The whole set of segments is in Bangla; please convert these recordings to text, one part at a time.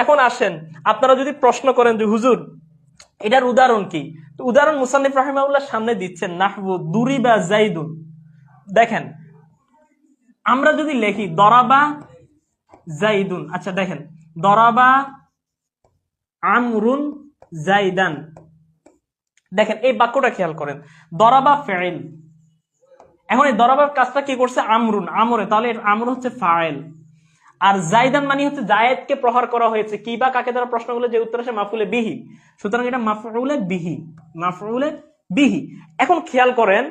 এখন আসেন, আপনারা যদি প্রশ্ন করেন যে হুজুর এটার উদাহরণ কি, তো উদাহরণ মুসান্নিফ রাহিমাহুল্লাহ সামনে দিচ্ছেন, নাহবু দুরিবা জাইদুন। দেখেন আমরা যদি লিখি দরাবা জাইদুন, আচ্ছা দেখেন দরাবা আমরুন জাইদান, দেখেন এই বাক্যটা খেয়াল করেন, দরাবা ফাইল। এখন এই দরাবার কাজটা কি করছে আমরুন, আমরে, তাহলে আমর হচ্ছে ফাইল, আর জাইদান মানে হচ্ছে জায়েদকে প্রহার করা হয়েছে, কি বা কাকে দ্বারা প্রশ্ন করলে যে উত্তর আসে মাফউলে বিহি, সুতরাং এটা মাফউলে বিহি, মাফউলে বিহি। এখন খেয়াল করেন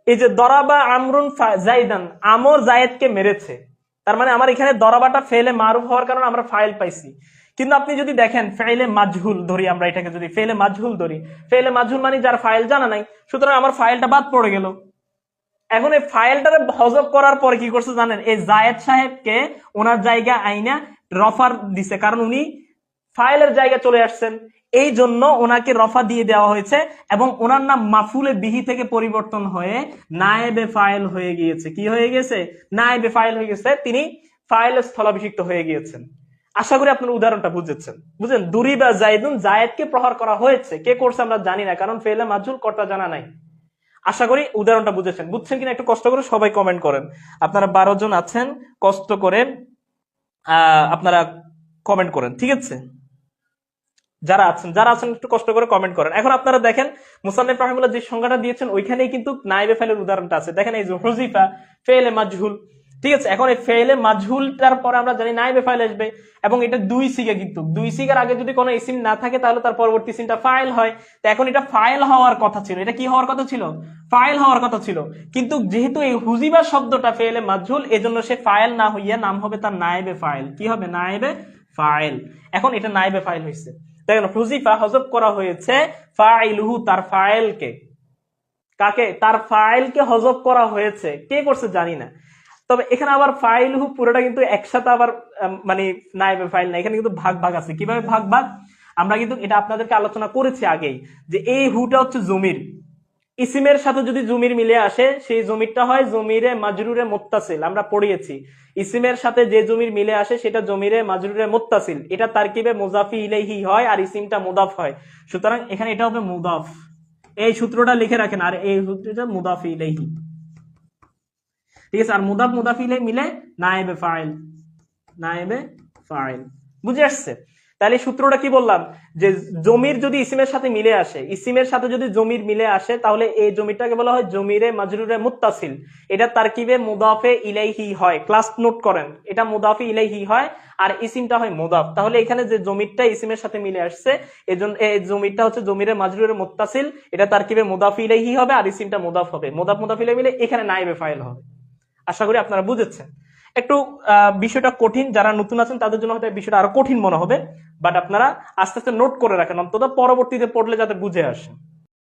এই যে দরাবা আমরুন জাইদান, আমর জায়েদকে মেরেছে, তার মানে আমার এখানে দরাবাটা ফেলে মারুফ হওয়ার কারণে আমরা ফাইল পাইছি। কিন্তু আপনি যদি দেখেন ফেলে মাজহুল ধরি, আমরা এটাকে যদি ফেলে মাজহুল ধরি, ফেলে মাজহুল মানে যার ফাইল জানা নাই, সুতরাং আমার ফাইলটা বাদ পড়ে গেল। এখন এই ফাইলটারে হজব করার পরে কি করছে জানেন, এই জায়েদ সাহেবকে ওনার জায়গা আইনা রফার দিছে, কারণ উনি ফাইলের জায়গা চলে আসছেন, এই জন্য ওনাকে রফা দিয়ে দেওয়া হয়েছে এবং ওনার নাম মাফুলে বিহি থেকে পরিবর্তন হয়ে নায়েবে ফাইল হয়ে গিয়েছে। কি হয়ে গেছে? নায়েবে ফাইল হয়ে গেছে, তিনি ফাইলের স্থলাভিষিক্ত হয়ে গিয়েছেন। আশা করি আপনার উদাহরণটা বুঝেছেন। বুঝলেন, দুরিবা জাইদুন, জায়েদকে প্রহার করা হয়েছে, কে করছে আমরা জানি না, কারণ ফেলে মাজহুল কর্তা জানা নাই। আশা করি উদাহরণটা বুঝেছেন। বুঝছেন কিনা একটু কষ্ট করে সবাই কমেন্ট করেন। আপনারা 12 জন আছেন, কষ্ট করে আপনারা কমেন্ট করেন, ঠিক আছে? যারা আছেন একটু কষ্ট করে কমেন্ট করেন। এখন আপনারা দেখেন মুসান্নিফ রাহিমাহুল্লাহ যে সংজ্ঞাটা দিয়েছেন ওইখানেই কিন্তু নাইবে ফাইলের উদাহরণটা আছে। দেখেন এই যে হুজিফা ফেলে মাজহুল, ঠিক আছে? এখন এই ফেলে মাজহুলটার পরে আমরা জানি নাইবে ফাইল আসবে এবং এটা দুই সিগা, কিন্তু দুই সিগার আগে যদি কোনো ইসিম না থাকে তাহলে তার পরবর্তী ইসিমটা ফাইল হয়। তো এখন এটা ফাইল হওয়ার কথা ছিল, এটা কি হওয়ার কথা ছিল? ফাইল হওয়ার কথা ছিল। কিন্তু যেহেতু এই হুজিবা শব্দটা ফেলে মাজহুল, এজন্য সে ফাইল না হইয়া নাম হবে তার নাইবে ফাইল। কি হবে? নাইবে ফাইল। এখন এটা নাইবে ফাইল হয়েছে। দেখেন হুজিফা হজব করা হয়েছে ফাইলুহু, তার ফাইলকে। কাকে? তার ফাইলকে হজব করা হয়েছে, কে করছে জানি না। তবে এখানে আবার ফাইলুহু পুরোটা কিন্তু একসাথে আবার মানে নাইবে ফাইল না, এখানে কিন্তু ভাগ ভাগ আছে। কিভাবে ভাগ ভাগ? আমরা কিন্তু এটা আপনাদেরকে আলোচনা করেছি আগেই, যে এই হুটা হচ্ছে জমির, ইসিমের সাথে যদি জমির মিলে আসে সেই জমিরটা হয় জমিরে মাজরুরে মুত্তাসিল। আমরা পড়িয়েছি ইসিমের সাথে যে জমির মিলে আসে সেটা জমিরে মাজরুরে মুত্তাসিল, এটা তারকিবে মুজাফি ইলাইহি হয় আর ইসিমটা মুদাফ হয়। সুতরাং এখানে এটা হবে মুদাফ, এই সূত্রটা লিখে রাখেন, আর এই সূত্রটা মুদাফি ইলাইহি, ঠিক আছে? আর মুদাফ মুদাফি ইলাইহি মিলে নায়েবে ফাইল, নায়েবে ফাইল। বুঝে আসছে? তাহলে সূত্রটা কি বললাম, যে জমির যদি ইসিমের সাথে মিলে আসে, ইসিমের সাথে যদি জমির মিলে আসে তাহলে এই জমিটাকে বলা হয় জমিরে মাজরুরে মুত্তাসিল, এটা তারকিবে মুদাফে ইলাইহি হয়। ক্লাস নোট করেন, এটা মুদাফে ইলাইহি হয় আর ইসিমটা হয় মুদাফ। তাহলে এখানে যে জমিরটা ইসিমের সাথে মিলে আসছে, এজন্য এই জমিরটা হচ্ছে জমিরে মাজরুরে মুত্তাসিল, এটা তারকিবে মুদাফে ইলাইহি হবে আর ইসিমটা মুদাফ হবে। মুদাফ মুদাফ ইলাইহি মিলে এখানে নায়েবে ফাইল হবে। আশা করি আপনারা বুঝেছেন। একটু বিষয়টা কঠিন, যারা নতুন আছেন তাদের জন্য হয়তো বিষয়টা আরো কঠিন মনে হবে, বাট আপনারা আস্তে আস্তে নোট করে রাখেন, অন্তত পরবর্তীতে পড়লে যাতে বুঝে আসে।